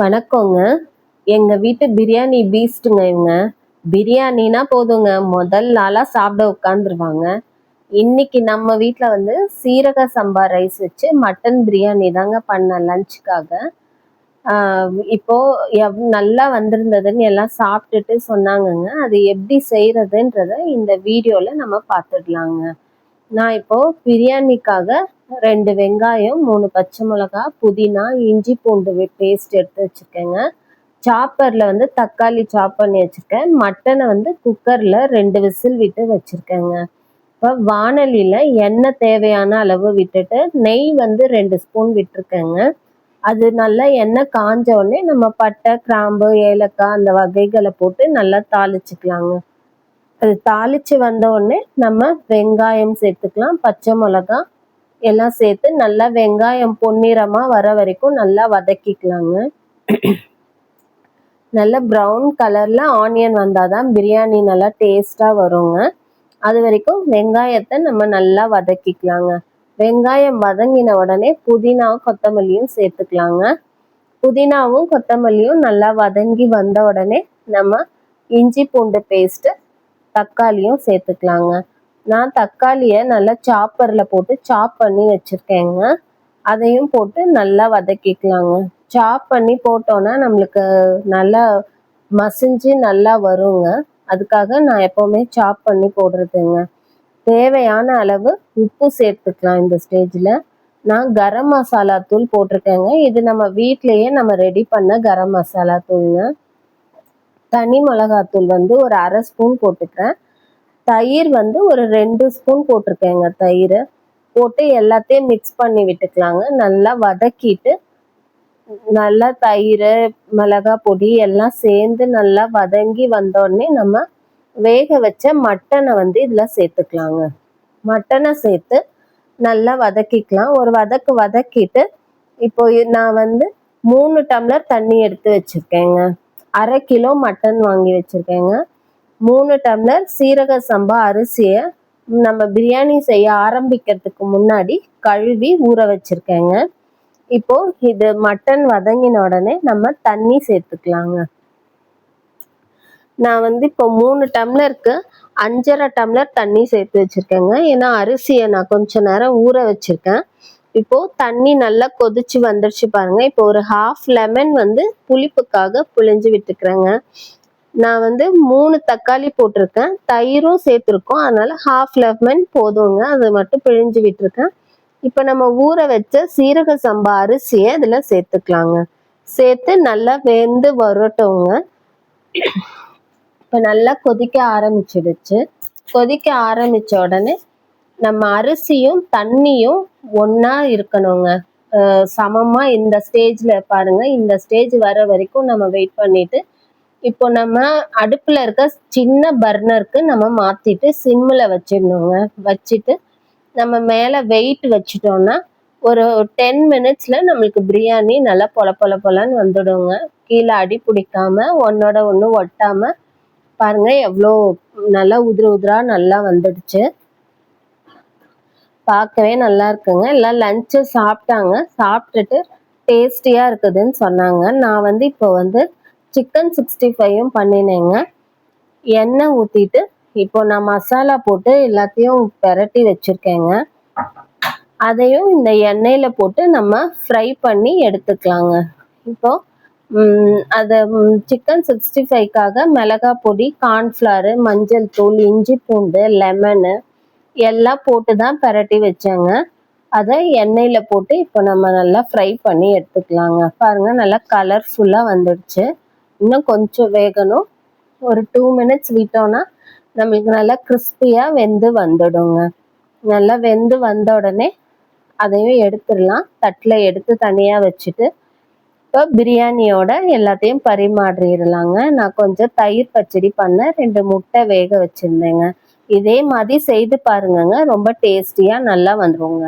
வணக்கங்க. எங்க வீட்டு பிரியாணி பீஸ்ட்டுங்க இவங்க. பிரியாணினா போதுங்க, முதல் ஆளா சாப்பிட உட்காந்துருவாங்க. இன்னைக்கு நம்ம வீட்ல வந்து சீரக சம்பா ரைஸ் வச்சு மட்டன் பிரியாணி தாங்க பண்ணேன் லஞ்சுக்காக. இப்போ நல்லா வந்திருந்ததுன்னு எல்லாம் சாப்பிட்டுட்டு சொன்னாங்கங்க. அது எப்படி செய்யறதுன்றத இந்த வீடியோல நம்ம பார்த்துடலாங்க. நான் இப்போ பிரியாணிக்காக 2 வெங்காயம், 3 பச்சை மிளகாய், புதினா, இஞ்சி பூண்டு பேஸ்ட் எடுத்து வச்சுருக்கேங்க. சாப்பரில் வந்து தக்காளி சாப் பண்ணி வச்சுருக்கேன். மட்டனை வந்து குக்கரில் 2 விசில் விட்டு வச்சுருக்கேங்க. இப்போ வானலியில் எண்ணெய் தேவையான அளவு விட்டுட்டு நெய் வந்து 2 ஸ்பூன் விட்டுருக்கேங்க. அது நல்லா எண்ணெய் காஞ்ச உடனே நம்ம பட்டை, கிராம்பு, ஏலக்காய் அந்த வகைகளை போட்டு நல்லா தாளிச்சுக்கலாங்க. அது தாளிச்சு வந்த உடனே நம்ம வெங்காயம் சேர்த்துக்கலாம், பச்சை மிளகாய் எல்லாம் சேர்த்து நல்லா வெங்காயம் பொன்னிறமா வர வரைக்கும் நல்லா வதக்கிக்கலாங்க. நல்லா ப்ரௌன் கலர்ல ஆனியன் வந்தாதான் பிரியாணி நல்லா டேஸ்டா வருங்க. அது வரைக்கும் வெங்காயத்தை நம்ம நல்லா வதக்கிக்கலாங்க. வெங்காயம் வதங்கின உடனே புதினா, கொத்தமல்லியும் சேர்த்துக்கலாங்க. புதினாவும் கொத்தமல்லியும் நல்லா வதங்கி வந்த உடனே நம்ம இஞ்சி பூண்டு பேஸ்ட்டு, தக்காளியும் சேர்த்துக்கலாங்க. நான் தக்காளியை நல்லா சாப்பரில் போட்டு சாப் பண்ணி வச்சுருக்கேங்க. அதையும் போட்டு நல்லா வதக்கிக்கலாங்க. சாப் பண்ணி போட்டோன்னா நம்மளுக்கு நல்லா மசிஞ்சு நல்லா வருங்க. அதுக்காக நான் எப்போவுமே சாப் பண்ணி போடுறதுங்க. தேவையான அளவு உப்பு சேர்த்துக்கலாம். இந்த ஸ்டேஜில் நான் கரம் மசாலா தூள் போட்டிருக்கேங்க. இது நம்ம வீட்டிலையே நம்ம ரெடி பண்ண கரம் மசாலா தூளுங்க. தனி மிளகாத்தூள் வந்து ஒரு 1/2 ஸ்பூன் போட்டுக்கிறேன். தயிர் வந்து ஒரு 2 ஸ்பூன் போட்டிருக்கேங்க. தயிர் போட்டு எல்லாத்தையும் மிக்ஸ் பண்ணி விட்டுக்கலாங்க. நல்லா வதக்கிட்டு நல்லா தயிர், மிளகாய் பொடி எல்லாம் சேர்ந்து நல்லா வதங்கி வந்தோடனே நம்ம வேக வச்ச மட்டனை வந்து இதில் சேர்த்துக்கலாங்க. மட்டனை சேர்த்து நல்லா வதக்கிக்கலாம். ஒரு வதக்கிட்டு இப்போ நான் வந்து 3 டம்ளர் தண்ணி எடுத்து வச்சுருக்கேங்க. 1/2 கிலோ மட்டன் வாங்கி வச்சுருக்கேங்க. 3 டம்ளர் சீரக சம்பா அரிசியை நம்ம பிரியாணி செய்ய ஆரம்பிக்கிறதுக்கு முன்னாடி கழுவி ஊற வச்சுருக்கேங்க. இப்போ இது மட்டன் வதங்கின உடனே நம்ம தண்ணி சேர்த்துக்கலாங்க. நான் வந்து இப்போ 3 டம்ளருக்கு 5.5 டம்ளர் தண்ணி சேர்த்து வச்சுருக்கேங்க. ஏன்னா அரிசியை நான் கொஞ்ச நேரம் ஊற வச்சுருக்கேன். இப்போது தண்ணி நல்லா கொதிச்சு வந்துடுச்சு பாருங்க. இப்போ ஒரு 1/2 லெமன் வந்து புளிப்புக்காக புளிஞ்சு விட்டுக்கிறேங்க. நான் வந்து 3 தக்காளி போட்டிருக்கேன், தயிரும் சேர்த்துருக்கோம், அதனால 1/2 லெமன் போதுங்க. அதை மட்டும் பிழிஞ்சு விட்டுருக்கேன். இப்போ நம்ம ஊற வச்ச சீரக சம்பா அரிசியை இதில் சேர்த்துக்கலாங்க. சேர்த்து நல்லா வெந்து வரட்டுங்க. இப்போ நல்லா கொதிக்க ஆரம்பிச்சிடுச்சு. கொதிக்க ஆரம்பித்த உடனே நம்ம அரிசியும் தண்ணியும் ஒன்றா இருக்கணுங்க, சமமாக. இந்த ஸ்டேஜில் பாருங்கள், இந்த ஸ்டேஜ் வர வரைக்கும் நம்ம வெயிட் பண்ணிவிட்டு இப்போ நம்ம அடுப்பில் இருக்க சின்ன பர்னருக்கு நம்ம மாற்றிட்டு சிம்மில் வச்சிடணுங்க. வச்சுட்டு நம்ம மேலே வெயிட் வச்சிட்டோன்னா ஒரு 10 மினிட்ஸில் நம்மளுக்கு பிரியாணி நல்லா பொலன்னு வந்துடுங்க. கீழே அடி பிடிக்காமல் ஒன்றோட ஒன்று ஒட்டாமல் பாருங்கள் எவ்வளோ நல்லா உதிராக நல்லா வந்துடுச்சு. பார்க்கவே நல்லா இருக்குங்க. எல்லாம் லஞ்சு சாப்பிட்டாங்க. சாப்பிட்டுட்டு டேஸ்டியாக இருக்குதுன்னு சொன்னாங்க. நான் வந்து இப்போ வந்து சிக்கன் 65யும் பண்ணினேங்க. எண்ணெய் ஊற்றிட்டு இப்போ நான் மசாலா போட்டு எல்லாத்தையும் பெரட்டி வச்சுருக்கேங்க. அதையும் இந்த எண்ணெயில் போட்டு நம்ம ஃப்ரை பண்ணி எடுத்துக்கலாங்க. இப்போது அதை சிக்கன் 65க்காக மிளகாய் பொடி, கார்ன்ஃப்ளவரு, மஞ்சள் தூள், இஞ்சி பூண்டு, லெமனு எல்லாம் போட்டு தான் பெரட்டி வச்சேங்க. அதை எண்ணெயில் போட்டு இப்போ நம்ம நல்லா ஃப்ரை பண்ணி எடுத்துக்கலாங்க. பாருங்கள் நல்லா கலர்ஃபுல்லாக வந்துடுச்சு. இன்னும் கொஞ்சம் வேகணும். ஒரு 2 மினிட்ஸ் விட்டோன்னா நம்மளுக்கு நல்லா கிறிஸ்பியாக வெந்து வந்துடுங்க. நல்லா வெந்து வந்த உடனே அதையும் எடுத்துடலாம். தட்டில் எடுத்து தனியாக வச்சுட்டு இப்போ பிரியாணியோட எல்லாத்தையும் பரிமாறிடலாங்க. நான் கொஞ்சம் தயிர் பச்சடி பண்ணேன், 2 முட்டை வேக வச்சுருந்தேங்க. இதே மாதிரி செய்து பாருங்கங்க, ரொம்ப டேஸ்டியாக நல்லா வந்துருங்க.